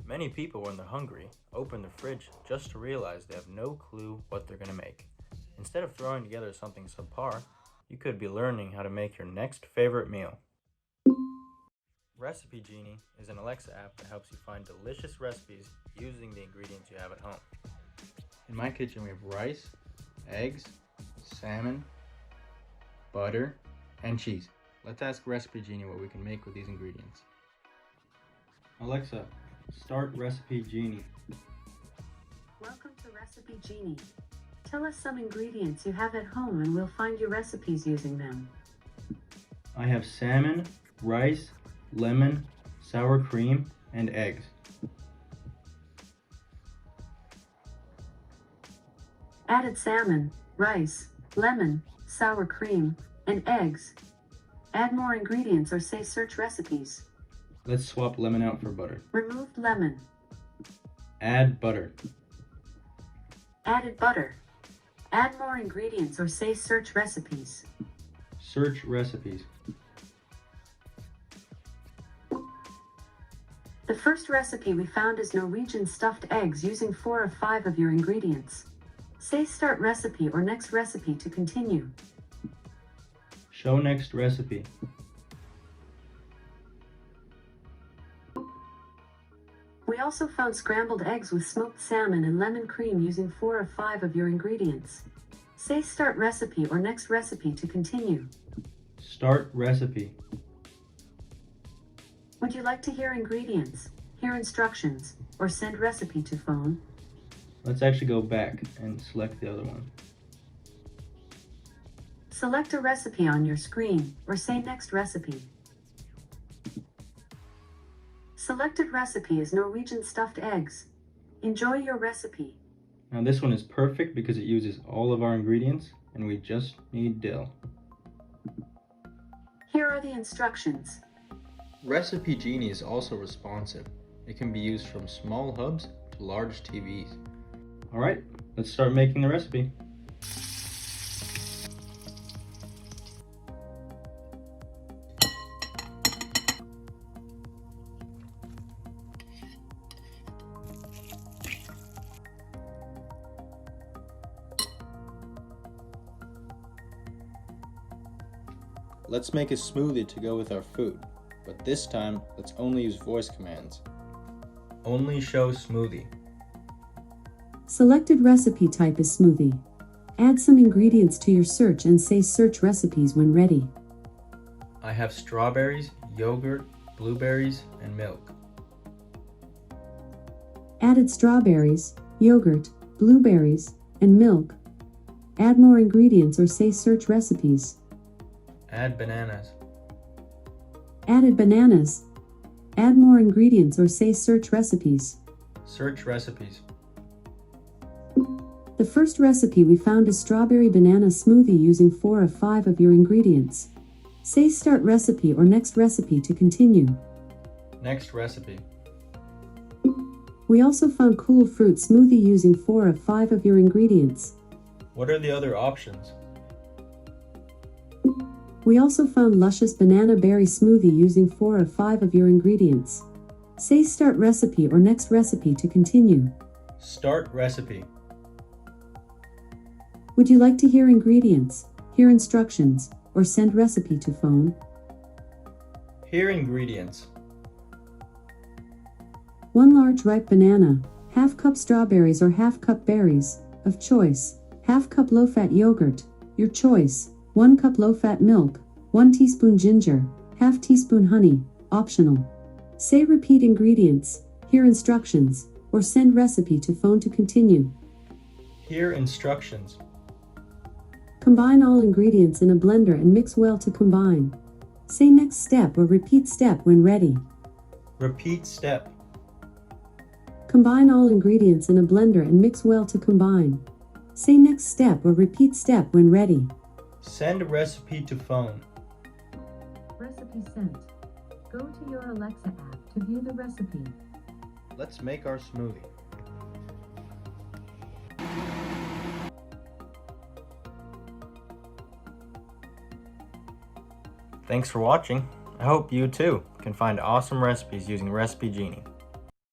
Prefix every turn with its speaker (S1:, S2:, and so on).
S1: Many people, when they're hungry, open the fridge just to realize they have no clue what they're going to make. Instead of throwing together something subpar, you could be learning how to make your next favorite meal. Recipe Genie is an Alexa app that helps you find delicious recipes using the ingredients you have at home. In my kitchen we have rice, eggs, salmon, butter, and cheese. Let's ask Recipe Genie what we can make with these ingredients. Alexa, start Recipe Genie.
S2: Welcome to Recipe Genie. Tell us some ingredients you have at home and we'll find you recipes using them.
S1: I have salmon, rice, lemon, sour cream, and eggs.
S2: Added salmon, rice, lemon, sour cream, and eggs. Add more ingredients or say search recipes.
S1: Let's swap lemon out for butter.
S2: Removed lemon.
S1: Add butter.
S2: Added butter. Add more ingredients or say search recipes.
S1: Search recipes.
S2: The first recipe we found is Norwegian stuffed eggs using 4 of 5 of your ingredients. Say start recipe or next recipe to continue.
S1: Show next recipe.
S2: We also found scrambled eggs with smoked salmon and lemon cream using 4 of 5 of your ingredients. Say start recipe or next recipe to continue.
S1: Start recipe.
S2: Would you like to hear ingredients, hear instructions, or send recipe to phone?
S1: Let's actually go back and select the other one.
S2: Select a recipe on your screen or say next recipe. Selected recipe is Norwegian stuffed eggs. Enjoy your recipe.
S1: Now this one is perfect because it uses all of our ingredients and we just need dill.
S2: Here are the instructions.
S1: Recipe Genie is also responsive. It can be used from small hubs to large TVs. Alright, let's start making the recipe. Let's make a smoothie to go with our food, but this time let's only use voice commands. Only show smoothie.
S2: Selected recipe type is smoothie. Add some ingredients to your search and say search recipes when ready.
S1: I have strawberries, yogurt, blueberries, and milk.
S2: Added strawberries, yogurt, blueberries, and milk. Add more ingredients or say search recipes.
S1: Add bananas.
S2: Added bananas. Add more ingredients or say search recipes.
S1: Search recipes.
S2: The first recipe we found is strawberry banana smoothie using 4 of 5 of your ingredients. Say start recipe or next recipe to continue.
S1: Next recipe.
S2: We also found cool fruit smoothie using 4 of 5 of your ingredients.
S1: What are the other options?
S2: We also found luscious banana berry smoothie using 4 of 5 of your ingredients. Say start recipe or next recipe to continue.
S1: Start recipe.
S2: Would you like to hear ingredients, hear instructions, or send recipe to phone?
S1: Hear ingredients.
S2: 1 large ripe banana, half cup strawberries or half cup berries, of choice, half cup low-fat yogurt, your choice, 1 cup low-fat milk, 1 teaspoon ginger, half teaspoon honey, optional. Say repeat ingredients, hear instructions, or send recipe to phone to continue.
S1: Hear instructions.
S2: Combine all ingredients in a blender and mix well to combine. Say next step or repeat step when ready.
S1: Repeat step.
S2: Combine all ingredients in a blender and mix well to combine. Say next step or repeat step when ready.
S1: Send recipe to phone.
S2: Recipe sent. Go to your Alexa app to view the recipe.
S1: Let's make our smoothie. Thanks for watching. I hope you too can find awesome recipes using Recipe Genie.